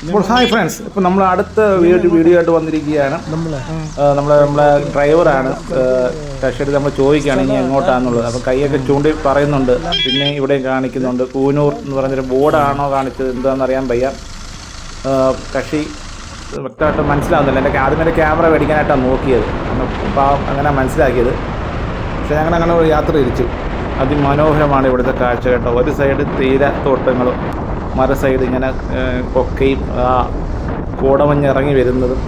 അപ്പോൾ hi friends, ഇപ്പോൾ നമ്മൾ അടുത്ത വീഡിയോ ആയിട്ട് വന്നിരിക്കുകയാണ്. നമ്മളെ ഡ്രൈവറാണ് കഷെടുത്ത് നമ്മൾ ചോദിക്കുകയാണ് ഇനി എങ്ങോട്ടാണെന്നുള്ളത്. അപ്പോൾ കൈയൊക്കെ ചൂണ്ടി പറയുന്നുണ്ട്. പിന്നെ ഇവിടെയും കാണിക്കുന്നുണ്ട് കൂനൂർ എന്ന് പറഞ്ഞൊരു ബോർഡാണോ കാണിച്ചത് എന്താണെന്ന് അറിയാൻ വയ്യ. കക്ഷി വ്യക്തമായിട്ട് മനസ്സിലാവുന്നില്ല. എൻ്റെ ആദ്യമേ ക്യാമറ മേടിക്കാനായിട്ടാണ് നോക്കിയത്, അപ്പോൾ അങ്ങനെ മനസ്സിലാക്കിയത്. പക്ഷേ ഞങ്ങളങ്ങനെ ഒരു യാത്ര തിരിച്ചു. അതിമനോഹരമാണ് ഇവിടുത്തെ കാഴ്ച കേട്ടോ. ഒരു സൈഡ് തേയില തോട്ടങ്ങളും മറു സൈഡ് ഇങ്ങനെ കൊക്കയും കോടമഞ്ഞ് ഇറങ്ങി വരുന്നതും.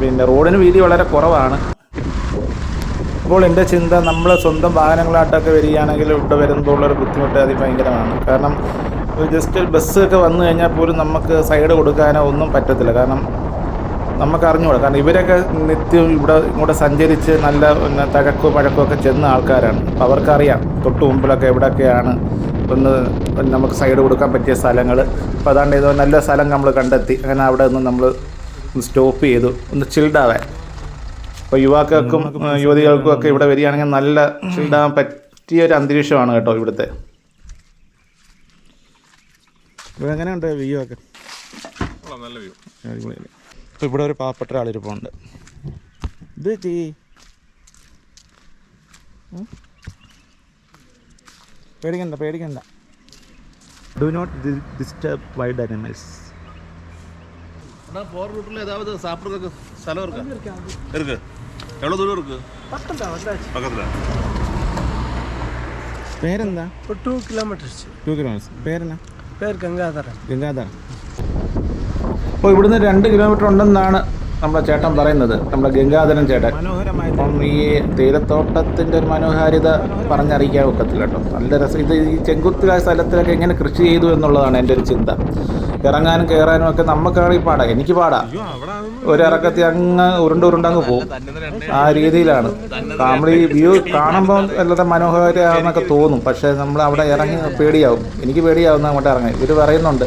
പിന്നെ റോഡിന് വീതി വളരെ കുറവാണ്. അപ്പോൾ എൻ്റെ ചിന്ത, നമ്മൾ സ്വന്തം വാഹനങ്ങളായിട്ടൊക്കെ വരികയാണെങ്കിൽ ഇവിടെ വരുമ്പോഴുള്ളൊരു ബുദ്ധിമുട്ട് അതിഭയങ്കരമാണ്. കാരണം ജസ്റ്റ് ബസ്സൊക്കെ വന്നു കഴിഞ്ഞാൽ പോലും നമുക്ക് സൈഡ് കൊടുക്കാനോ ഒന്നും പറ്റത്തില്ല. കാരണം നമുക്ക് അറിഞ്ഞുകൂടാ. കാരണം ഇവരൊക്കെ നിത്യം ഇങ്ങോട്ട് സഞ്ചരിച്ച് നല്ല തഴക്കോ പഴക്കോ ഒക്കെ ചെന്ന ആൾക്കാരാണ്. അപ്പോൾ അവർക്കറിയാം തൊട്ട് മുമ്പിലൊക്കെ എവിടെയൊക്കെയാണ് ഒന്ന് നമുക്ക് സൈഡ് കൊടുക്കാൻ പറ്റിയ സ്ഥലങ്ങൾ. അപ്പോൾ അതാണ്ട് ഏതോ നല്ല സ്ഥലം നമ്മൾ കണ്ടെത്തി. അങ്ങനെ അവിടെ നിന്ന് നമ്മൾ സ്റ്റോപ്പ് ചെയ്തു, ഒന്ന് ചിൽഡാവാൻ. അപ്പോൾ യുവാക്കൾക്കും യുവതികൾക്കും ഒക്കെ ഇവിടെ വരികയാണെങ്കിൽ നല്ല ചിൽഡാവാൻ പറ്റിയൊരു അന്തരീക്ഷമാണ് കേട്ടോ ഇവിടുത്തെ. ഇപ്പോൾ എങ്ങനെയുണ്ട് വ്യൂ ഒക്കെ? നല്ല വ്യൂ, അടിപൊളിയല്ലേ. ഇപ്പോൾ ഇവിടെ ഒരു പാവപ്പെട്ട ആളിരിപ്പുണ്ട്. ഇത് പേടിക്കണ്ട. Do not disturb wild animals. போகிற ரூட்டில் ஏதாவது சாப்பிட்றதுக்கு ஸ்தலம் இருக்கா? இருக்கு. எவ்வளோ தூரம் இருக்கு? பக்கத்தில். പേരെന്താ? 2 kilometers. പേരെന്നാ? പേര് ഗംഗാധരൻ. അപ്പോൾ ഇവിടുന്ന് 2 കിലോമീറ്റർ ഉണ്ടെന്നാണ് നമ്മളെ ചേട്ടൻ പറയുന്നത്, നമ്മുടെ ഗംഗാധരൻ ചേട്ടൻ. അപ്പം ഈ തേയിലത്തോട്ടത്തിൻ്റെ ഒരു മനോഹാരിത പറഞ്ഞറിയിക്കാൻ ഒക്കത്തില്ല കേട്ടോ. നല്ല രസം. ഇത് ഈ ചെങ്കുത്തായ സ്ഥലത്തിലൊക്കെ എങ്ങനെ കൃഷി ചെയ്തു എന്നുള്ളതാണ് എൻ്റെ ഒരു ചിന്ത. ഇറങ്ങാനും കയറാനും ഒക്കെ നമുക്കാണെങ്കിൽ പാടാം, എനിക്ക് പാടാം. ഒരിറക്കത്തിൽ അങ്ങ് ഉരുണ്ടങ്ങ് പോകും. ആ രീതിയിലാണ്. നമ്മൾ ഈ വ്യൂ കാണുമ്പോൾ വളരെ മനോഹരമാണെന്നൊക്കെ തോന്നും. പക്ഷേ നമ്മൾ അവിടെ ഇറങ്ങി പേടിയാവും. എനിക്ക് പേടിയാവുന്ന അങ്ങോട്ട് ഇറങ്ങി. ഇവർ പറയുന്നുണ്ട്,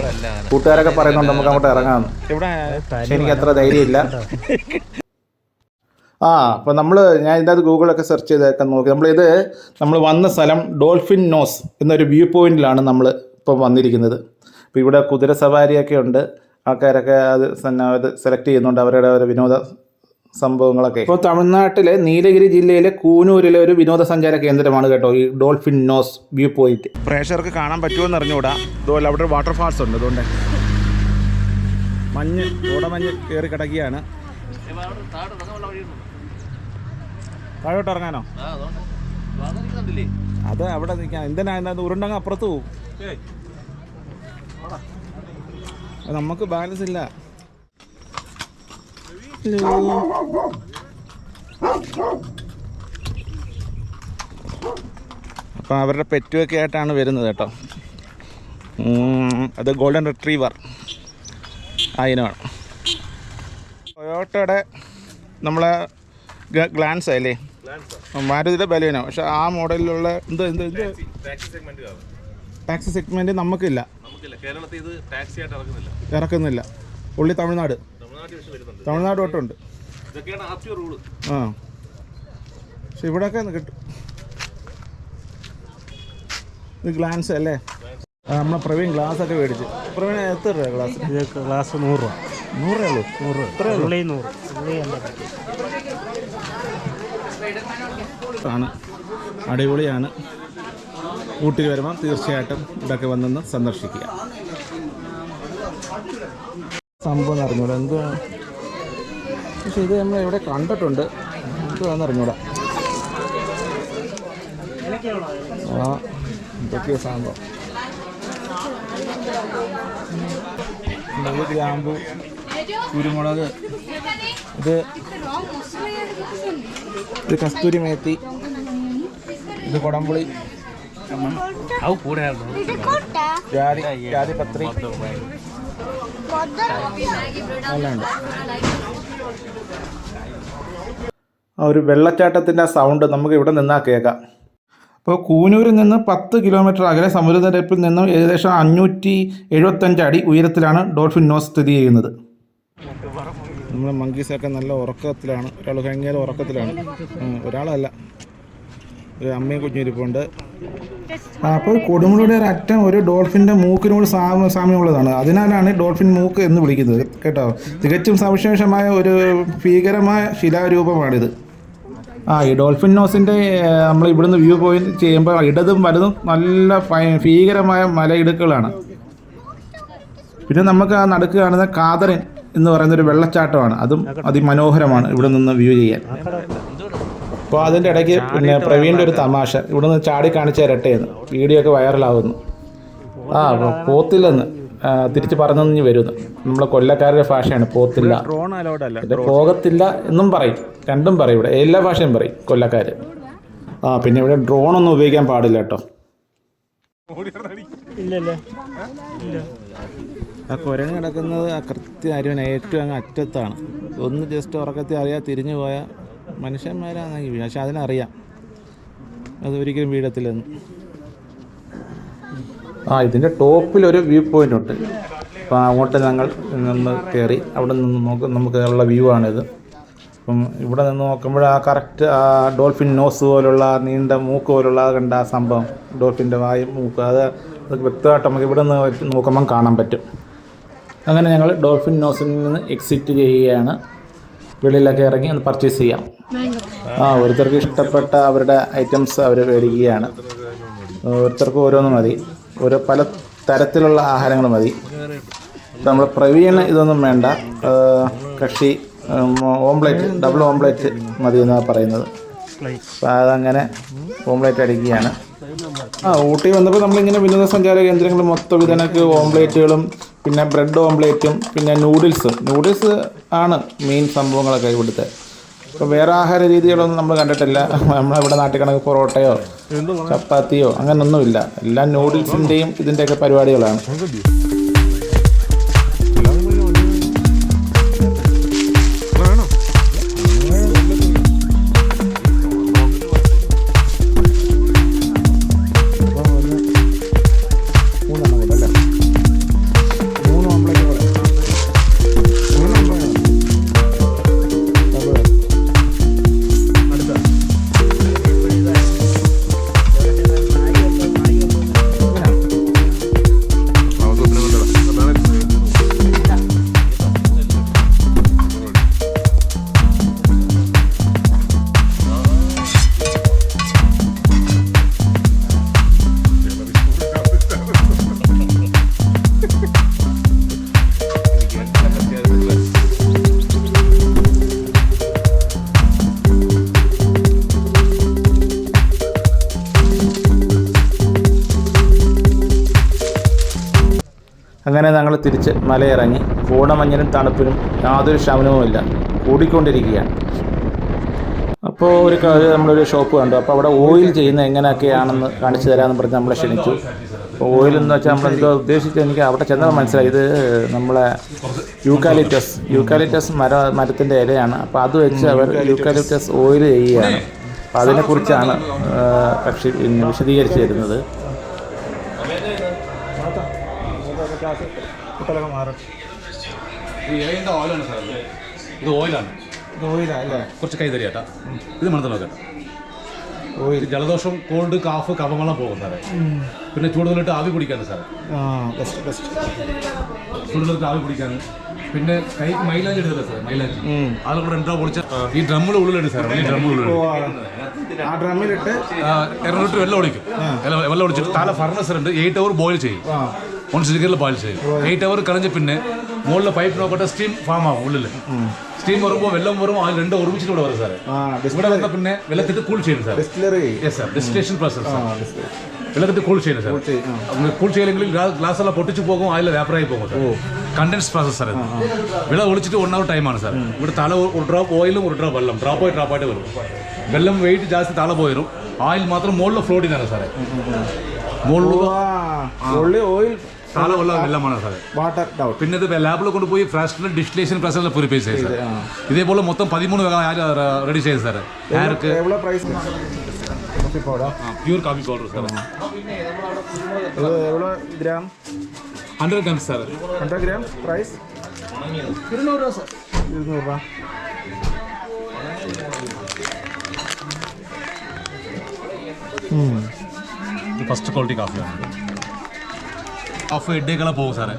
കൂട്ടുകാരൊക്കെ പറയുന്നുണ്ട് നമുക്ക് അങ്ങോട്ട് ഇറങ്ങാമെന്ന്. പക്ഷെ എനിക്ക് അത്ര ധൈര്യമില്ല. അപ്പോൾ ഞാൻ ഇതിനകത്ത് ഗൂഗിളൊക്കെ സെർച്ച് ചെയ്തൊക്കെ നോക്കി. നമ്മൾ വന്ന സ്ഥലം ഡോൾഫിൻ നോസ് എന്നൊരു വ്യൂ പോയിന്റിലാണ് നമ്മൾ ഇപ്പം വന്നിരിക്കുന്നത്. ഇപ്പോൾ ഇവിടെ കുതിര സവാരിയൊക്കെ ഉണ്ട്. ആൾക്കാരൊക്കെ അത് സെലക്ട് ചെയ്യുന്നുണ്ട് അവരുടെ ഒരു വിനോദ സംഭവങ്ങളൊക്കെ. ഇപ്പോൾ തമിഴ്നാട്ടിലെ നീലഗിരി ജില്ലയിലെ കൂനൂരിലെ ഒരു വിനോദസഞ്ചാര കേന്ദ്രമാണ് കേട്ടോ ഈ ഡോൾഫിൻ നോസ് വ്യൂ പോയിന്റ്. പ്രേക്ഷകർക്ക് കാണാൻ പറ്റുമെന്ന് അറിഞ്ഞുകൂടാ. അതുപോലെ അവിടെ ഒരു വാട്ടർഫാൾസ് ഉണ്ട്. അതുകൊണ്ട് കോടമഞ്ഞ് കയറി കിടക്കുകയാണ്. താഴോട്ട് ഇറങ്ങാനോ? അത് അവിടെ നിൽക്കാൻ എന്തിനാ ഉരുണ്ടങ്ങ് അപ്പുറത്ത് പോവും. നമുക്ക് ബാലൻസ് ഇല്ല. അപ്പം അവരുടെ പെറ്റുമൊക്കെ ആയിട്ടാണ് വരുന്നത് കേട്ടോ. അത് ഗോൾഡൻ റിട്രീവർ അതിനാണ്. ടൊയോട്ടയുടെ നമ്മളെ ഗ്ലാൻസ് അല്ലേ, മാരുതിയുടെ ബലേനോ. പക്ഷെ ആ മോഡലിലുള്ള ടാക്സി സെഗ്മെൻറ്റ് നമുക്കില്ല, ഇറക്കുന്നില്ല. ഉള്ളി തമിഴ്നാട് തൊട്ടുണ്ട്. പക്ഷെ ഇവിടെയൊക്കെ കിട്ടും. ഇത് ഗ്ലാൻസ് അല്ലേ. നമ്മളെ പ്രവീൺ ഗ്ലാസ് ഒക്കെ മേടിച്ച്. പ്രവീൺ എത്ര രൂപ ഗ്ലാസ്? ഗ്ലാസ് 100 രൂപ. 100 ഉള്ളൂ? 100 എത്ര ആണ്. അടിപൊളിയാണ്. ഊട്ടിയിൽ വരുമ്പോൾ തീർച്ചയായിട്ടും ഇവിടെയൊക്കെ വന്നൊന്ന് സന്ദർശിക്കുക. സംഭവം അറിഞ്ഞൂടാ എന്തുവാ. പക്ഷെ ഇത് നമ്മൾ എവിടെ കണ്ടിട്ടുണ്ട്, എന്തുവാന്ന് അറിഞ്ഞൂടാ. ഇതൊക്കെയാ സംഭവം. ഗ്രാമ്പു, കുരുമുളക്, ഇത് കസ്തൂരി മേത്തി, ഇത് കൊടംപുളി, ജാതിപത്രി എല്ലാം ഉണ്ട്. ആ ഒരു വെള്ളച്ചാട്ടത്തിൻ്റെ സൗണ്ട് നമുക്ക് ഇവിടെ നിന്നാൽ കേൾക്കാം. അപ്പോൾ കൂനൂരിൽ നിന്ന് 10 കിലോമീറ്റർ അകലെ സമുദ്രനിരപ്പിൽ നിന്നും ഏകദേശം 575 അടി ഉയരത്തിലാണ് ഡോൾഫിൻ നോസ് സ്ഥിതി ചെയ്യുന്നത്. നമ്മുടെ മങ്കീസൊക്കെ നല്ല ഉറക്കത്തിലാണ്. ഒരാൾ ഭയങ്കര ഉറക്കത്തിലാണ്, ഒരാളല്ല. ഒരു അമ്മയും കുഞ്ഞും ഇരിപ്പുണ്ട്. അപ്പോൾ കൊടുമുടിയുടെ ഒരു അറ്റം ഒരു ഡോൾഫിൻ്റെ മൂക്കിനോട് സാമ്യമുള്ളതാണ്. അതിനാലാണ് ഡോൾഫിൻ മൂക്ക് എന്ന് വിളിക്കുന്നത് കേട്ടോ. തികച്ചും സവിശേഷമായ ഒരു ഭീകരമായ ശിലാരൂപമാണിത്. ഈ ഡോൾഫിൻ നോസിൻ്റെ നമ്മൾ ഇവിടുന്ന് വ്യൂ പോയിന്റ് ചെയ്യുമ്പോൾ ഇടതും വലതും നല്ല ഭീകരമായ മലയിടുക്കുകളാണ്. പിന്നെ നമുക്ക് ആ നടുക്ക് കാണുന്ന കാതറിൻ എന്ന് പറയുന്നൊരു വെള്ളച്ചാട്ടമാണ്. അതും അതിമനോഹരമാണ് ഇവിടെ നിന്ന് വ്യൂ ചെയ്യാൻ. അപ്പോൾ അതിൻ്റെ ഇടയ്ക്ക് പിന്നെ പ്രവീണിൻ്റെ ഒരു തമാശ, ഇവിടെ നിന്ന് ചാടി കാണിച്ച ഇരട്ടയെന്ന് വീഡിയോ ഒക്കെ വൈറലാകുന്നു. പോത്തില്ലെന്ന് തിരിച്ച് പറഞ്ഞെന്ന് വരുന്നു. നമ്മളെ കൊല്ലക്കാരുടെ ഭാഷയാണ് പോത്തില്ല. പോകത്തില്ല എന്നും പറയും, രണ്ടും പറയും. ഇവിടെ എല്ലാ ഭാഷയും പറയും കൊല്ലക്കാർ. പിന്നെ ഇവിടെ ഡ്രോണൊന്നും ഉപയോഗിക്കാൻ പാടില്ല കേട്ടോ. ആ കുരങ്ങ് കിടക്കുന്നത് ആ കൃത്യ അരുവന ഏറ്റവും അങ്ങ് അറ്റത്താണ്. ഒന്ന് ജസ്റ്റ് ഉറക്കത്തിൽ അറിയാൻ തിരിഞ്ഞു പോയാൽ മനുഷ്യന്മാരാണെങ്കിൽ വീഴും. പക്ഷെ അതിനറിയാം അതൊരിക്കലും വീഴത്തില്ലെന്ന്. ഇതിൻ്റെ ടോപ്പിലൊരു വ്യൂ പോയിൻ്റ് ഉണ്ട്. അപ്പോൾ അങ്ങോട്ട് ഞങ്ങൾ നിന്ന് കയറി അവിടെ നിന്ന് നമുക്ക് ഉള്ള വ്യൂ ആണിത്. അപ്പം ഇവിടെ നിന്ന് നോക്കുമ്പോൾ ആ കറക്റ്റ് ആ ഡോൾഫിൻ നോസ് പോലുള്ള നീണ്ട മൂക്ക് പോലുള്ള കണ്ട ആ സംഭവം, ഡോൾഫിൻ്റെ വായും മൂക്ക്, അത് വ്യക്തമായിട്ട് നമുക്ക് ഇവിടെ നിന്ന് നോക്കുമ്പം കാണാൻ പറ്റും. അങ്ങനെ ഞങ്ങൾ ഡോൾഫിൻ നോസിൽ നിന്ന് എക്സിറ്റ് ചെയ്യുകയാണ്. വെളിയിലൊക്കെ ഇറങ്ങി ഒന്ന് പർച്ചേസ് ചെയ്യാം. ഓരോരുത്തർക്ക് ഇഷ്ടപ്പെട്ട അവരുടെ ഐറ്റംസ് അവർ മേടിക്കുകയാണ്. ഓരോരുത്തർക്കും ഓരോന്ന് മതി, പല തരത്തിലുള്ള ആഹാരങ്ങൾ മതി. നമ്മൾ പ്രവീണ് ഇതൊന്നും വേണ്ട, കക്ഷി ഓംപ്ലേറ്റ്, ഡബിൾ ഓംപ്ലേറ്റ് മതി എന്നാണ് പറയുന്നത്. അപ്പോൾ അതങ്ങനെ ഓംപ്ലേറ്റ് അടിക്കുകയാണ്. ഊട്ടി വന്നപ്പോൾ നമ്മളിങ്ങനെ വിനോദസഞ്ചാര കേന്ദ്രങ്ങൾ മൊത്തം ഇതിനൊക്കെ ഓംപ്ലേറ്റുകളും പിന്നെ ബ്രെഡ് ഓംപ്ലേറ്റും പിന്നെ നൂഡിൽസ് ആണ് മെയിൻ സംഭവങ്ങളൊക്കെ ഇവിടുത്തെ. ഇപ്പോൾ വേറെ ആഹാര രീതികളൊന്നും നമ്മൾ കണ്ടിട്ടില്ല. നമ്മളിവിടെ നാട്ടിൽ കണക്ക് പൊറോട്ടയോ ചപ്പാത്തിയോ അങ്ങനൊന്നുമില്ല. എല്ലാം നൂഡിൽസിൻ്റെയും ഇതിൻ്റെയൊക്കെ പരിപാടികളാണ്. അങ്ങനെ ഞങ്ങൾ തിരിച്ച് മലയിറങ്ങി. കോടമഞ്ഞിനും തണുപ്പിനും യാതൊരു ശമനവുമില്ല, കൂടിക്കൊണ്ടിരിക്കുകയാണ്. അപ്പോൾ നമ്മളൊരു ഷോപ്പ് കണ്ടു. അപ്പോൾ അവിടെ ഓയിൽ ചെയ്യുന്നത് എങ്ങനെയൊക്കെയാണെന്ന് കാണിച്ചു തരാമെന്ന് പറഞ്ഞ് നമ്മളെ ക്ഷണിച്ചു. അപ്പോൾ ഓയിൽ എന്ന് വെച്ചാൽ നമ്മളെന്തോ ഉദ്ദേശിച്ച് എനിക്ക് അവിടെ ചെന്നപ്പോൾ മനസ്സിലായി, ഇത് നമ്മളെ യൂക്കാലിറ്റസ് മരത്തിൻ്റെ ഇലയാണ്. അപ്പോൾ അത് വെച്ച് അവർ യൂക്കാലിറ്റസ് ഓയിൽ ചെയ്യുകയാണ്. അപ്പോൾ അതിനെക്കുറിച്ചാണ് കക്ഷി വിശദീകരിച്ച് തരുന്നത്. ഇത് ഓയിലാണ്, കുറച്ച് കൈ തരികേട്ടാ. ഇത് മണത്ത് നോക്കട്ടെ. ഓയിൽ ജലദോഷം, കോൾഡ്, കാഫ്, കഫമെല്ലാം പോകും സാറേ. പിന്നെ ചൂടുവെള്ളിട്ട് ആവി പിടിക്കാണ് സാറേ. ചൂടുവെള്ളത്തിൽ ആവി പിടിക്കാണ്. പിന്നെ കൈ മൈലാഞ്ചി എടുത്തില്ല സാറേ, മൈലാഞ്ചി അതും കൂടെ രണ്ടോ പൊളിച്ച ഈ ഡ്രമ്മിൽ ഉള്ളിലിട്ട് സാറേ. ഈ ഡ്രമ്മിലിട്ട് ഇറങ്ങിട്ട് വെള്ളം ഒഴിക്കും. വെള്ളം ഒഴിച്ചിട്ട് തല ഫർണസറുണ്ട്, 8 hour ബോയിൽ ചെയ്യും. 1 degree ബോയിൽ ചെയ്യും. 8 hour കളഞ്ഞ് പിന്നെ മുകളിലെ പൈപ്പ് നോക്കട്ടെ സ്റ്റീം ഫാം ആവും. ഉള്ളിൽ സ്റ്റീം വരുമ്പോൾ വെള്ളം വരും. ആ രണ്ടും ഒരുമിച്ചിട്ട് ഇവിടെ വരും സാറേ. ഇവിടെ വന്ന പിന്നെ വെള്ളത്തിട്ട് കൂൾ ചെയ്യും sir. Yes sir, distillation process. വെള്ളത്തിട്ട് കൂൾ ചെയ്യണം സാർ. കൂൾ ചെയ്യില്ലെങ്കിൽ ഗ്ലാസ് എല്ലാം പൊട്ടിച്ചു പോകും, അതിൽ വ്യാപറായി പോകും സാർ. Contents process sir. വെള്ളം ഒളിച്ചിട്ട് 1 hour ടൈമാണ് സാർ. ഇവിടെ തല ഒരു ഡ്രോപ്പ് ഓയിലും ഒരു ഡ്രോപ്പ് വെള്ളം ഡ്രോപ്പായിട്ട് വരും. വെള്ളം വെയിറ്റ് ജാസ്തി തല പോയിരും. ഓയിൽ മാത്രം മുകളിൽ ഫ്ലോട്ടിംഗ് ആണ് സാറേ. മുകളിൽ ഓയിൽ തല ഉള്ള വെള്ളമാണ് സാറേ. പിന്നെ ഇത് ലാബിൽ കൊണ്ടുപോയി ഫ്രാക്ഷണൽ ഡിസ്റ്റിലേഷൻ പ്രോസസ്സിൽ പ്യൂരിഫൈ ചെയ്യും സാർ. ഇതേപോലെ മൊത്തം 13 റെഡി ചെയ്ത് സാർ. ഹെയർക്ക് pure coffee powder sir. 100 grams sir. 100 grams price 200 രൂപ സാർ. 200 രൂപ. ഇത് ഫസ്റ്റ് ക്വാളിറ്റി കാഫിയാണ്. ഹാഫ് ഹെഡേക്കെല്ലാം പോകും സാറേ.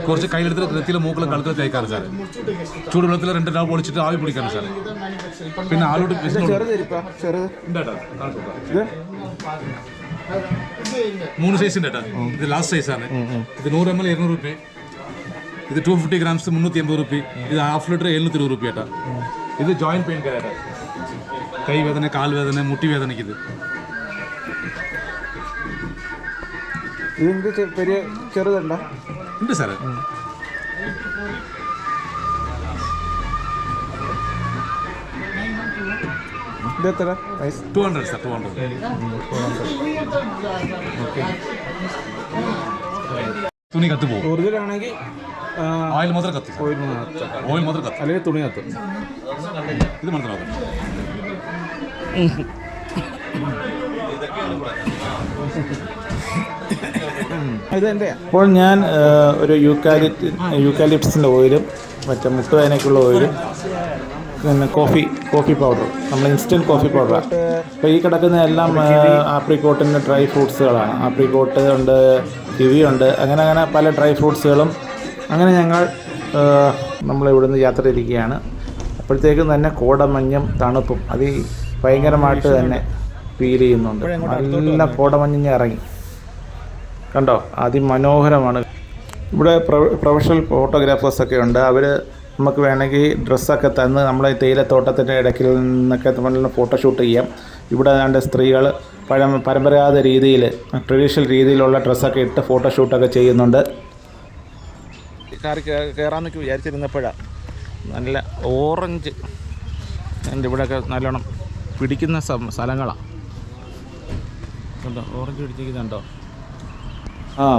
കുറച്ച് കയ്യിലെടുത്ത് കൃത്യത്തിലെ മൂക്കിലും കഴുത്തിൽ തേക്കാറ് സാറേ. ചൂടുവെള്ളത്തിൽ 2 രാവ് പൊളിച്ചിട്ട് ആവി പിടിക്കാറ് സാറേ. പിന്നെ ആലോട്ട് 3 സൈസ് ഉണ്ട് ഏട്ടാ. ഇത് ലാസ്റ്റ് സൈസാണ്. ഇത് 100 ml 200 രൂപ. ഇത് 250 grams 380 രൂപ. ഇത് ഹാഫ് ലിറ്റർ 720 രൂപ ഏട്ടാ. ഇത് ജോയിന്റ് പെയിൻ കെയർ ഏട്ടാ. കൈ വേദന, കാൽ വേദന, മുട്ടി വേദനയ്ക്ക് ഇത്. ഇതിൻ്റെ പെരിയ ചെറുതുണ്ടോ? ഉണ്ട് സാറേ. ഇതെത്ര? 200 സാർ. 200. തുണി കത്ത് പോകും. ഒറിജിനാണെങ്കിൽ ഓയിൽ മാത്രം കത്തും. ഓയിൽ മാത്രം കത്തും, അല്ലെങ്കിൽ തുണി കത്തും. ഇത് മനസ്സിലാക്കാം. ഇപ്പോൾ ഞാൻ ഒരു യൂക്കാലിപ്സിൻ്റെ ഓയിലും മറ്റേ മുട്ടുവേദനയ്ക്കുള്ള ഓയിലും പിന്നെ കോഫി പൗഡർ, നമ്മൾ ഇൻസ്റ്റൻറ്റ് കോഫി പൗഡർ. അപ്പോൾ ഈ കിടക്കുന്ന എല്ലാം ആപ്രിക്കോട്ടിൻ്റെ ഡ്രൈ ഫ്രൂട്ട്സുകളാണ്. ആപ്രിക്കോട്ട് ഉണ്ട്, കിവി ഉണ്ട്, അങ്ങനെ പല ഡ്രൈ ഫ്രൂട്ട്സുകളും. അങ്ങനെ ഞങ്ങൾ നമ്മളിവിടുന്ന് യാത്ര ഇരിക്കുകയാണ്. അപ്പോഴത്തേക്കും തന്നെ കോടമഞ്ഞും തണുപ്പും അത് ഭയങ്കരമായിട്ട് തന്നെ ഫീൽ ചെയ്യുന്നുണ്ട്. നല്ല കോടമഞ്ഞ് ഇറങ്ങി കണ്ടോ, അതിമനോഹരമാണ്. ഇവിടെ പ്രൊഫഷണൽ ഫോട്ടോഗ്രാഫേഴ്സൊക്കെ ഉണ്ട്. അവർ നമുക്ക് വേണമെങ്കിൽ ഡ്രസ്സൊക്കെ തന്ന് നമ്മളെ തേയിലത്തോട്ടത്തിൻ്റെ ഇടയ്ക്കിൽ നിന്നൊക്കെ നമ്മൾ ഫോട്ടോഷൂട്ട് ചെയ്യാം. ഇവിടെ ഏതാണ്ട് സ്ത്രീകൾ പരമ്പരാഗത രീതിയിൽ, ട്രഡീഷണൽ രീതിയിലുള്ള ഡ്രസ്സൊക്കെ ഇട്ട് ഫോട്ടോഷൂട്ടൊക്കെ ചെയ്യുന്നുണ്ട്. കാർ കയറാമെന്നൊക്കെ വിചാരിച്ചിരുന്നപ്പോഴാണ് നല്ല ഓറഞ്ച് എൻ്റെ ഇവിടെയൊക്കെ നല്ലോണം പിടിക്കുന്ന സ്ഥലങ്ങളാണ്. കണ്ടോ, ഓറഞ്ച് പിടിച്ചിരിക്കുന്നുണ്ടോ?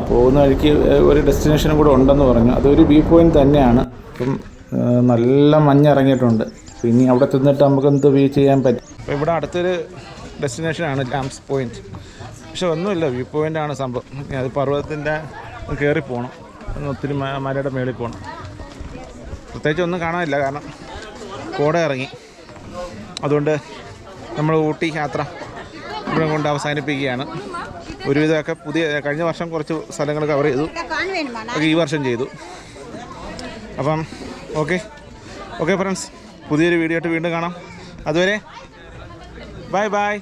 പോകുന്ന വഴിക്ക് ഒരു ഡെസ്റ്റിനേഷനും കൂടെ ഉണ്ടെന്ന് പറഞ്ഞു. അതൊരു വ്യൂ പോയിൻ്റ് തന്നെയാണ്. അപ്പം നല്ല മഞ്ഞിറങ്ങിയിട്ടുണ്ട്. ഇനി അവിടെ ചെന്നിട്ട് നമുക്ക് എന്ത് വ്യൂ ചെയ്യാൻ പറ്റും. അപ്പോൾ ഇവിടെ അടുത്തൊരു ഡെസ്റ്റിനേഷനാണ് ലാംസ് പോയിൻറ്റ്. പക്ഷെ ഒന്നുമില്ല, വ്യൂ പോയിൻ്റാണ് സംഭവം. അത് പർവ്വതത്തിൻ്റെ കയറി പോകണം, ഒത്തിരി മലയുടെ മേളിൽ പോകണം. പ്രത്യേകിച്ച് ഒന്നും കാണാനില്ല, കാരണം കോട ഇറങ്ങി. അതുകൊണ്ട് നമ്മൾ ഊട്ടി യാത്ര ഇവിടെ കൊണ്ട് അവസാനിപ്പിക്കുകയാണ്. ഒരുവിധമൊക്കെ കഴിഞ്ഞ വർഷം കുറച്ച് സ്ഥലങ്ങൾ കവർ ചെയ്തു, ഒക്കെ ഈ വർഷം ചെയ്തു. അപ്പം ഓക്കെ ഫ്രണ്ട്സ്, പുതിയൊരു വീഡിയോ ആയിട്ട് വീണ്ടും കാണാം. അതുവരെ ബൈ.